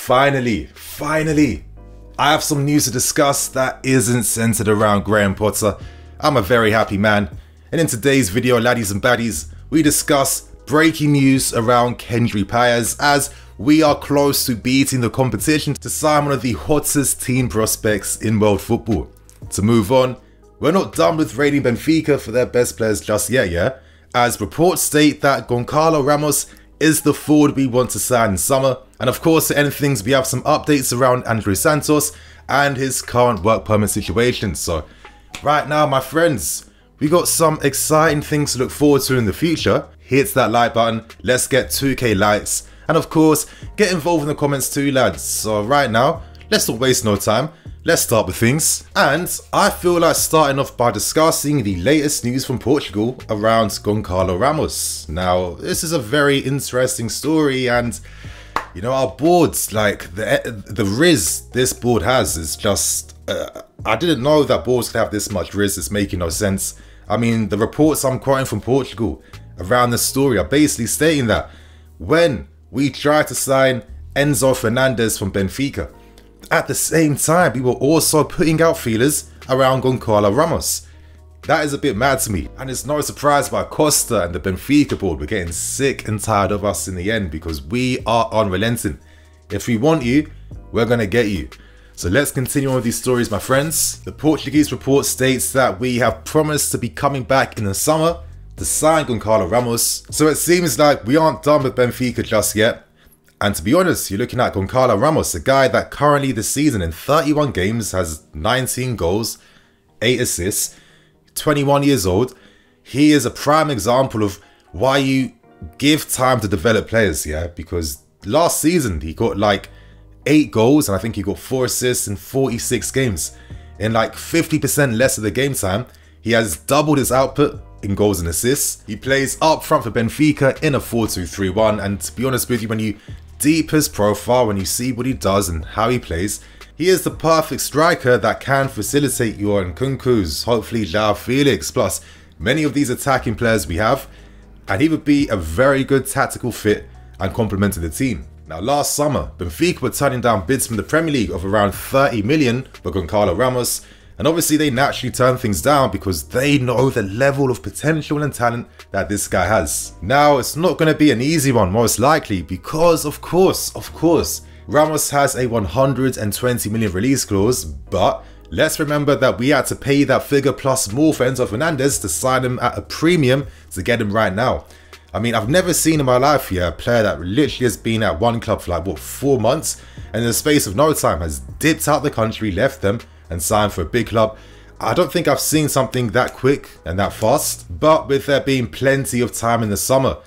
Finally, I have some news to discuss that isn't centered around Graham Potter. I'm a very happy man, and in today's video, laddies and baddies, we discuss breaking news around Kendry Paez as we are close to beating the competition to sign one of the hottest team prospects in world football. To move on, we're not done with rating Benfica for their best players just yet, yeah? As reports state that Goncalo Ramos is the forward we want to sign in summer, and of course to end things we have some updates around André Santos and his current work permit situation. So right now my friends, we got some exciting things to look forward to in the future. Hit that like button, let's get 2k likes, and of course get involved in the comments too lads. So right now, let's not waste no time, let's start with things. And I feel like starting off by discussing the latest news from Portugal around Goncalo Ramos. Now this is a very interesting story, and you know, our boards, like the Riz this board has is just, I didn't know that boards could have this much Riz. It's making no sense. I mean, the reports I'm quoting from Portugal around the story are basically stating that when we tried to sign Enzo Fernandez from Benfica, at the same time we were also putting out feelers around Goncalo Ramos. That is a bit mad to me, and it's no surprise why Costa and the Benfica board were getting sick and tired of us in the end, because we are unrelenting. If we want you, we're gonna get you. So let's continue on with these stories, my friends. The Portuguese report states that we have promised to be coming back in the summer to sign Goncalo Ramos. So it seems like we aren't done with Benfica just yet. And to be honest, you're looking at Goncalo Ramos, a guy that currently this season in 31 games has 19 goals, 8 assists, 21 years old. He is a prime example of why you give time to develop players, yeah? Because last season he got like 8 goals and I think he got 4 assists in 46 games. In like 50% less of the game time, he has doubled his output in goals and assists. He plays up front for Benfica in a 4-2-3-1, and to be honest with you, when you deep his profile, when you see what he does and how he plays, he is the perfect striker that can facilitate your Nkunku's, hopefully João Felix, plus many of these attacking players we have, and he would be a very good tactical fit and complement to the team. Now last summer, Benfica were turning down bids from the Premier League of around 30 million for Goncalo Ramos, and obviously they naturally turn things down because they know the level of potential and talent that this guy has. Now it's not going to be an easy one most likely, because of course, Ramos has a 120 million release clause, but let's remember that we had to pay that figure plus more for Enzo Fernandez to sign him at a premium to get him right now. I mean, I've never seen in my life here a player that literally has been at one club for like, what, 4 months, and in the space of no time has dipped out the country, left them, and signed for a big club. I don't think I've seen something that quick and that fast, but with there being plenty of time in the summer,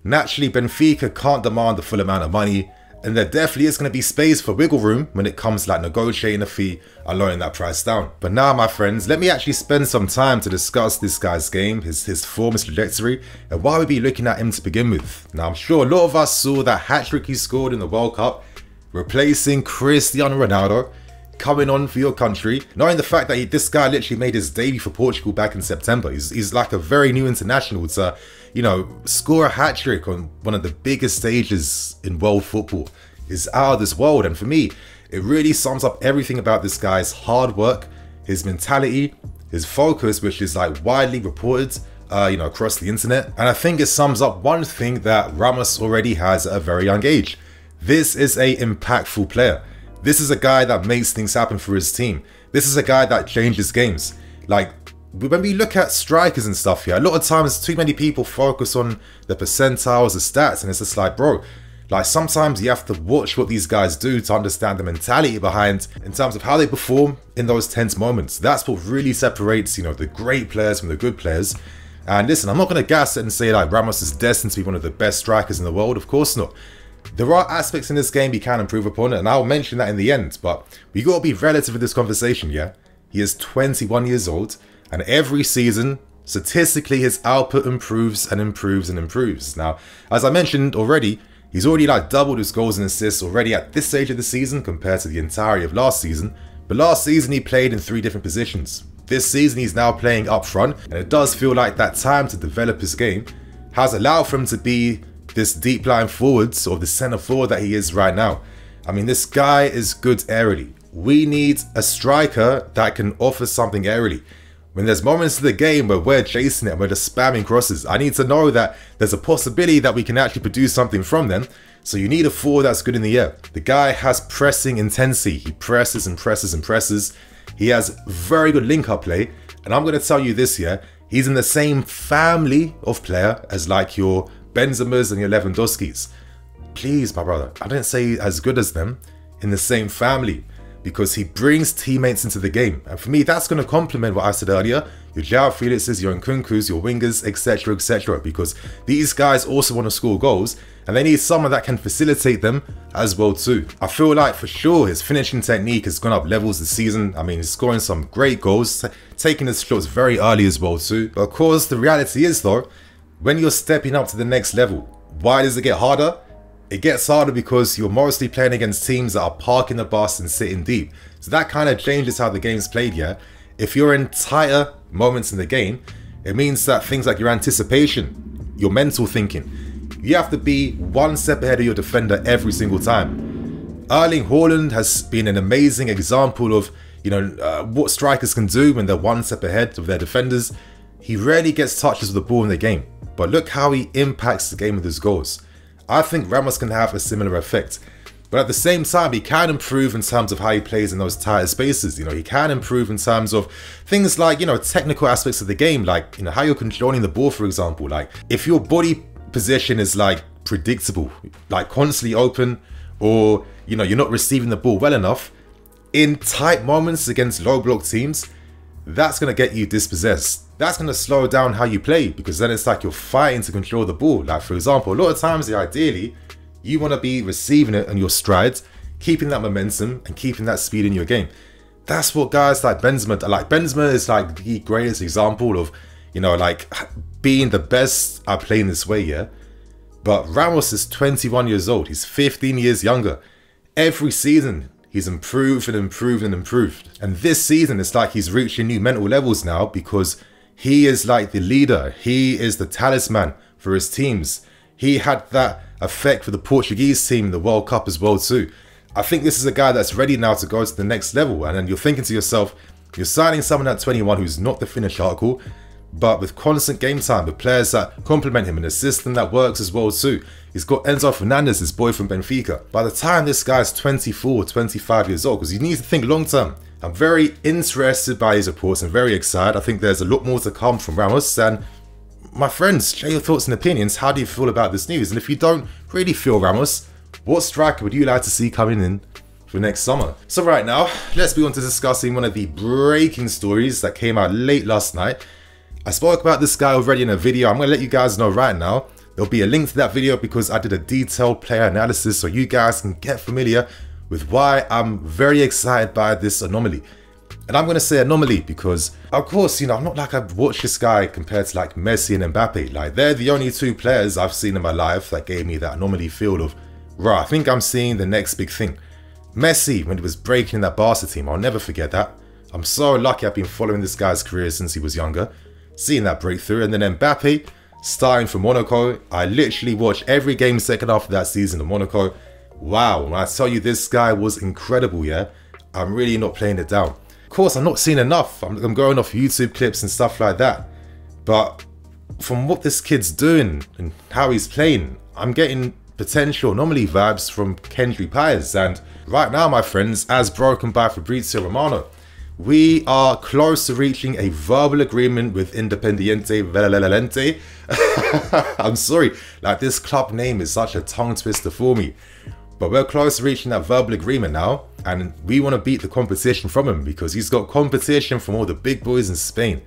naturally Benfica can't demand the full amount of money, and there definitely is going to be space for wiggle room when it comes to like negotiating a fee and lowering that price down. But now my friends, let me actually spend some time to discuss this guy's game, his form, his trajectory, and why we'd be looking at him to begin with. Now I'm sure a lot of us saw that hat-trick he scored in the World Cup, replacing Cristiano Ronaldo, coming on for your country, knowing the fact that this guy literally made his debut for Portugal back in September. He's like a very new international to, you know, score a hat-trick on one of the biggest stages in world football is out of this world. And for me, it really sums up everything about this guy's hard work, his mentality, his focus, which is like widely reported, you know, across the internet. And I think it sums up one thing that Ramos already has at a very young age. This is an impactful player. This is a guy that makes things happen for his team. This is a guy that changes games. Like, when we look at strikers and stuff here, a lot of times too many people focus on the percentiles, the stats, and it's just like, bro, like sometimes you have to watch what these guys do to understand the mentality behind in terms of how they perform in those tense moments. That's what really separates, you know, the great players from the good players. And listen, I'm not going to gas it and say like Ramos is destined to be one of the best strikers in the world. Of course not. There are aspects in this game he can improve upon, and I'll mention that in the end, but we got to be relative with this conversation, yeah? He is 21 years old, and every season, statistically, his output improves and improves and improves. Now, as I mentioned already, he's already like doubled his goals and assists already at this stage of the season compared to the entirety of last season, but last season he played in 3 different positions. This season he's now playing up front, and it does feel like that time to develop his game has allowed for him to be this deep line forward, or the centre forward that he is right now. I mean, this guy is good aerially. We need a striker that can offer something aerially. When there's moments of the game where we're chasing it and we're just spamming crosses, I need to know that there's a possibility that we can actually produce something from them. So you need a forward that's good in the air. The guy has pressing intensity. He presses and presses and presses. He has very good link-up play. And I'm going to tell you this here, he's in the same family of player as like your Benzemas and your Lewandowskis. Please, my brother, I didn't say as good as them, in the same family, because he brings teammates into the game. And for me, that's going to complement what I said earlier, your João Felixes, your Nkunkus, your wingers, etc, etc, because these guys also want to score goals, and they need someone that can facilitate them as well too. I feel like for sure his finishing technique has gone up levels this season. I mean, he's scoring some great goals, taking his shots very early as well too. But of course, the reality is though, when you're stepping up to the next level, why does it get harder? It gets harder because you're mostly playing against teams that are parking the bus and sitting deep. So that kind of changes how the game's played, yeah? If you're in tighter moments in the game, it means that things like your anticipation, your mental thinking, you have to be one step ahead of your defender every single time. Erling Haaland has been an amazing example of, what strikers can do when they're one step ahead of their defenders. He rarely gets touches of the ball in the game, but look how he impacts the game with his goals. I think Ramos can have a similar effect, but at the same time, he can improve in terms of how he plays in those tighter spaces. He can improve in terms of things like, technical aspects of the game, like, how you're controlling the ball, for example. Like, if your body position is like predictable, like constantly open, or, you're not receiving the ball well enough, in tight moments against low block teams, that's going to get you dispossessed. That's going to slow down how you play, because then it's like you're fighting to control the ball. Like, for example, a lot of times, ideally, you want to be receiving it on your strides, keeping that momentum and keeping that speed in your game. That's what guys like Benzema, Benzema is like the greatest example of, being the best at playing this way, yeah? But Ramos is 21 years old. He's 15 years younger. Every season, he's improved and improved and improved. And this season, it's like he's reaching new mental levels now, because he is like the leader. He is the talisman for his teams. He had that effect for the Portuguese team in the World Cup as well too. I think this is a guy that's ready now to go to the next level. And then you're thinking to yourself, you're signing someone at 21 who's not the finished article, but with constant game time, with players that complement him in a system that works as well too. He's got Enzo Fernandez, his boy from Benfica. By the time this guy's 24, 25 years old, because you need to think long term. I'm very interested by his reports and very excited. I think there's a lot more to come from Ramos. And my friends, share your thoughts and opinions. How do you feel about this news? And if you don't really feel Ramos, what striker would you like to see coming in for next summer? So right now, let's be on to discussing one of the breaking stories that came out late last night. I spoke about this guy already in a video. I'm going to let you guys know right now. There'll be a link to that video because I did a detailed player analysis so you guys can get familiar with why I'm very excited by this anomaly. And I'm going to say anomaly because, of course, I'm not like I've watched this guy compared to like Messi and Mbappe. Like, they're the only two players I've seen in my life that gave me that anomaly feel of, right, I think I'm seeing the next big thing. Messi, when he was breaking that Barca team, I'll never forget that. I'm so lucky I've been following this guy's career since he was younger, seeing that breakthrough. And then Mbappe, starting from Monaco, I literally watched every game second half of that season of Monaco. Wow, when I tell you this guy was incredible, yeah? I'm really not playing it down. Of course, I'm not seeing enough. I'm going off YouTube clips and stuff like that. But from what this kid's doing and how he's playing, I'm getting potential anomaly vibes from Kendry Paez. And right now, my friends, as broken by Fabrizio Romano, we are close to reaching a verbal agreement with Independiente Valladolid. I'm sorry, like this club name is such a tongue twister for me. But we're close to reaching that verbal agreement now, and we want to beat the competition from him because he's got competition from all the big boys in Spain,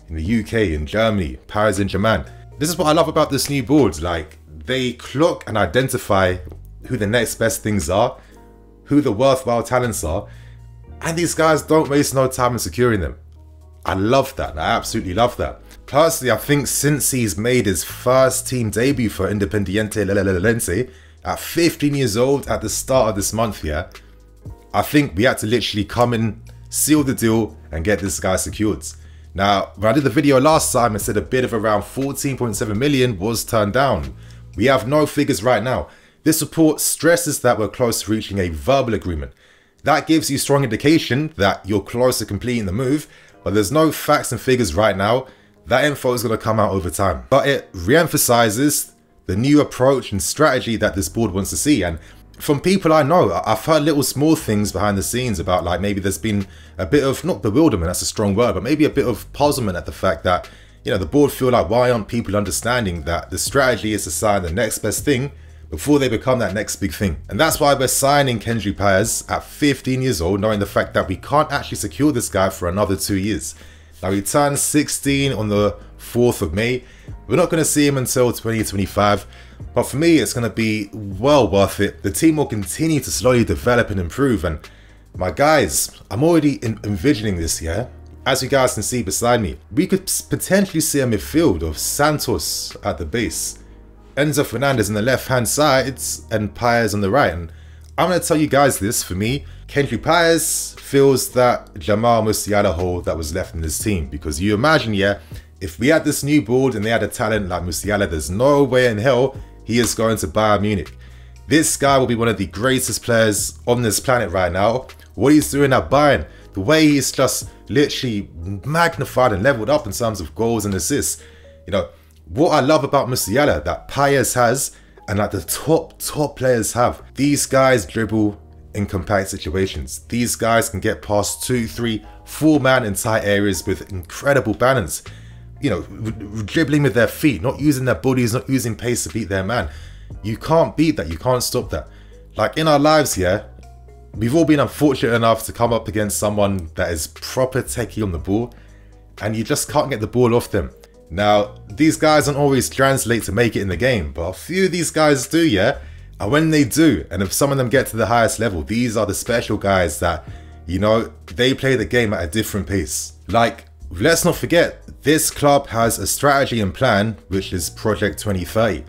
in the UK, in Germany, Paris Saint-Germain. This is what I love about this new board. Like, they clock and identify who the next best things are, who the worthwhile talents are, and these guys don't waste no time in securing them. I love that. I absolutely love that. Personally, I think since he's made his first team debut for Independiente Valladolid at 15 years old at the start of this month here, I think we had to literally come in, seal the deal, and get this guy secured. Now, when I did the video last time, I said a bid of around 14.7 million was turned down. We have no figures right now. This report stresses that we're close to reaching a verbal agreement. That gives you strong indication that you're close to completing the move, but there's no facts and figures right now. That info is going to come out over time. But it re-emphasizes the new approach and strategy that this board wants to see. And from people I know, I've heard little small things behind the scenes about, like, maybe there's been a bit of, not bewilderment, that's a strong word, but maybe a bit of puzzlement at the fact that, you know, the board feel like, why aren't people understanding that the strategy is to sign the next best thing before they become that next big thing? And that's why we're signing Kendry Paez at 15 years old, knowing the fact that we can't actually secure this guy for another 2 years. Now, he turns 16 on the 4th of May. We're not going to see him until 2025, but for me, it's going to be well worth it. The team will continue to slowly develop and improve, and my guys, I'm already envisioning this year. As you guys can see beside me, we could potentially see a midfield of Santos at the base, Enzo Fernandez on the left-hand side, and Paez on the right. And I'm going to tell you guys this, for me, Kendry Paez fills that Jamal Musiala hole that was left in this team. Because you imagine, yeah, if we had this new board and they had a talent like Musiala, there's no way in hell he is going to Bayern Munich. This guy will be one of the greatest players on this planet right now. What he's doing at Bayern, the way he's just literally magnified and leveled up in terms of goals and assists. You know, what I love about Musiala that Paez has, and that the top players have, these guys dribble in compact situations. These guys can get past 2, 3, 4 man in tight areas with incredible balance. You know, dribbling with their feet, not using their bodies, not using pace to beat their man. You can't beat that, you can't stop that. Like in our lives here, we've all been unfortunate enough to come up against someone that is proper techie on the ball, and you just can't get the ball off them. Now, these guys don't always translate to make it in the game, but a few of these guys do, yeah? And when they do, and if some of them get to the highest level, these are the special guys that, you know, they play the game at a different pace. Like, let's not forget, this club has a strategy and plan, which is Project 2030.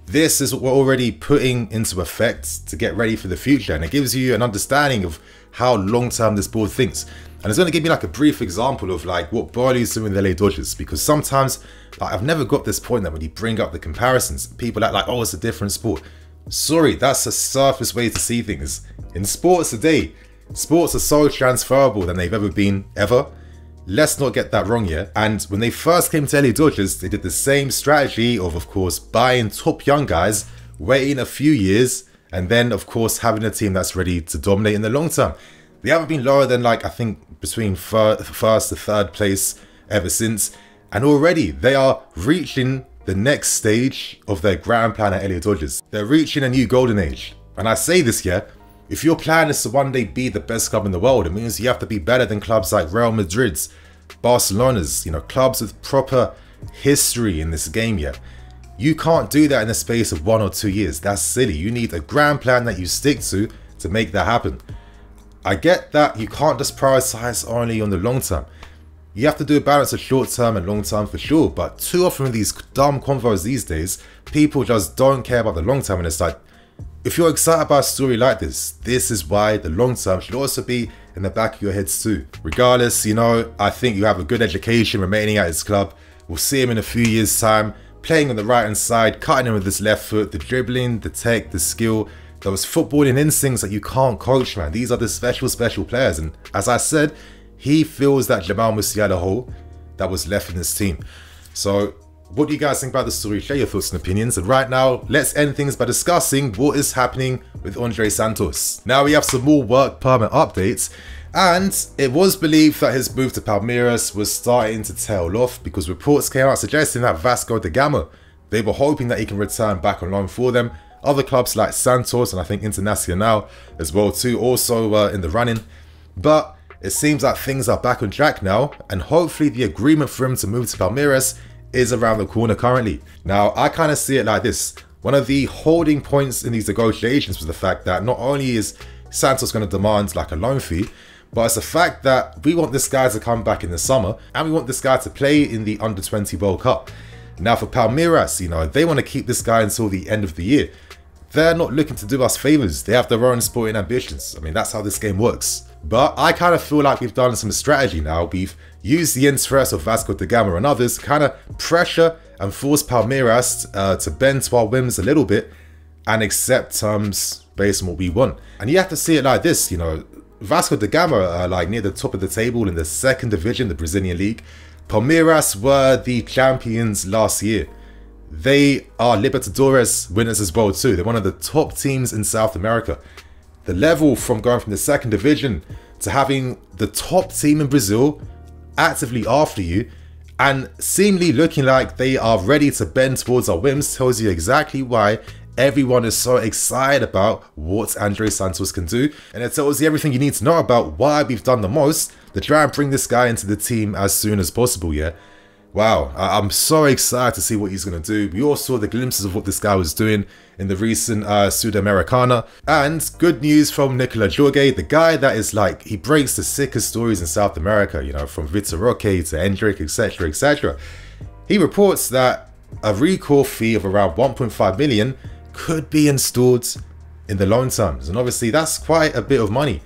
This is what we're already putting into effect to get ready for the future, and it gives you an understanding of how long-term this board thinks. And it's going to give me like a brief example of like what Burnley's doing with the LA Dodgers, because sometimes like, I've never got this point that when you bring up the comparisons, people act like, oh, it's a different sport. Sorry, that's a surface way to see things. In sports today, sports are so transferable than they've ever been, ever. Let's not get that wrong here. And when they first came to LA Dodgers, they did the same strategy of course, buying top young guys, waiting a few years, and then, of course, having a team that's ready to dominate in the long term. They haven't been lower than, like, I think, between first to third place ever since. And already, they are reaching the next stage of their grand plan at LA Dodgers. They're reaching a new golden age. And I say this, yeah, if your plan is to one day be the best club in the world, it means you have to be better than clubs like Real Madrid's, Barcelona's, you know, clubs with proper history in this game, yeah. You can't do that in the space of 1 or 2 years. That's silly. You need a grand plan that you stick to make that happen. I get that you can't just prioritize only on the long term. You have to do a balance of short term and long term for sure, but too often with these dumb convos these days, people just don't care about the long term, and it's like, if you're excited about a story like this, this is why the long term should also be in the back of your heads too. Regardless, you know, I think you have a good education remaining at his club. We'll see him in a few years' time, playing on the right hand side, cutting in with his left foot, the dribbling, the tech, the skill, those footballing instincts that you can't coach, man. These are the special players. And as I said, he fills that Jamal Musiala hole that was left in this team. So what do you guys think about the story? Share your thoughts and opinions. And right now, let's end things by discussing what is happening with Andre Santos. Now we have some more work permit updates. And it was believed that his move to Palmeiras was starting to tail off because reports came out suggesting that Vasco da Gama, they were hoping that he can return back on loan for them. Other clubs like Santos and I think Internacional as well too, also in the running. But it seems like things are back on track now, and hopefully the agreement for him to move to Palmeiras is around the corner currently. Now I kind of see it like this. One of the holding points in these negotiations was the fact that not only is Santos going to demand like a loan fee, but it's the fact that we want this guy to come back in the summer and we want this guy to play in the Under-20 World Cup. Now for Palmeiras, you know, they want to keep this guy until the end of the year. They're not looking to do us favors. They have their own sporting ambitions. I mean, that's how this game works. But I kind of feel like we've done some strategy now. We've used the interest of Vasco da Gama and others to kind of pressure and force Palmeiras to bend to our whims a little bit. and accept terms based on what we want. And you have to see it like this, you know, Vasco da Gama are like near the top of the table in the 2nd division, the Brazilian league. Palmeiras were the champions last year. They are Libertadores winners as well too. They're one of the top teams in South America. The level from going from the 2nd division to having the top team in Brazil actively after you and seemingly looking like they are ready to bend towards our whims tells you exactly why everyone is so excited about what Andre Santos can do, and it tells you everything you need to know about why we've done the most to try and bring this guy into the team as soon as possible. Yeah, wow, I'm so excited to see what he's going to do. We all saw the glimpses of what this guy was doing in the recent Sudamericana. And good news from Nicola Jorge, the guy that is like, he breaks the sickest stories in South America, you know, from Vitor Roque to Hendrick, etc, etc. He reports that a recall fee of around 1.5 million could be installed in the loan terms, and obviously that's quite a bit of money.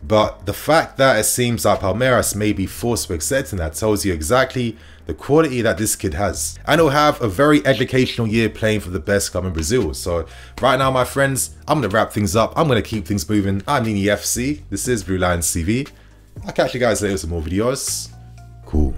But the fact that it seems like Palmeiras may be forced to accepting that tells you exactly the quality that this kid has, and he'll have a very educational year playing for the best club in Brazil. So right now, my friends, I'm going to wrap things up. I'm going to keep things moving. I'm Nini FC. This is BlueLionsTV. I'll catch you guys later with some more videos. Cool.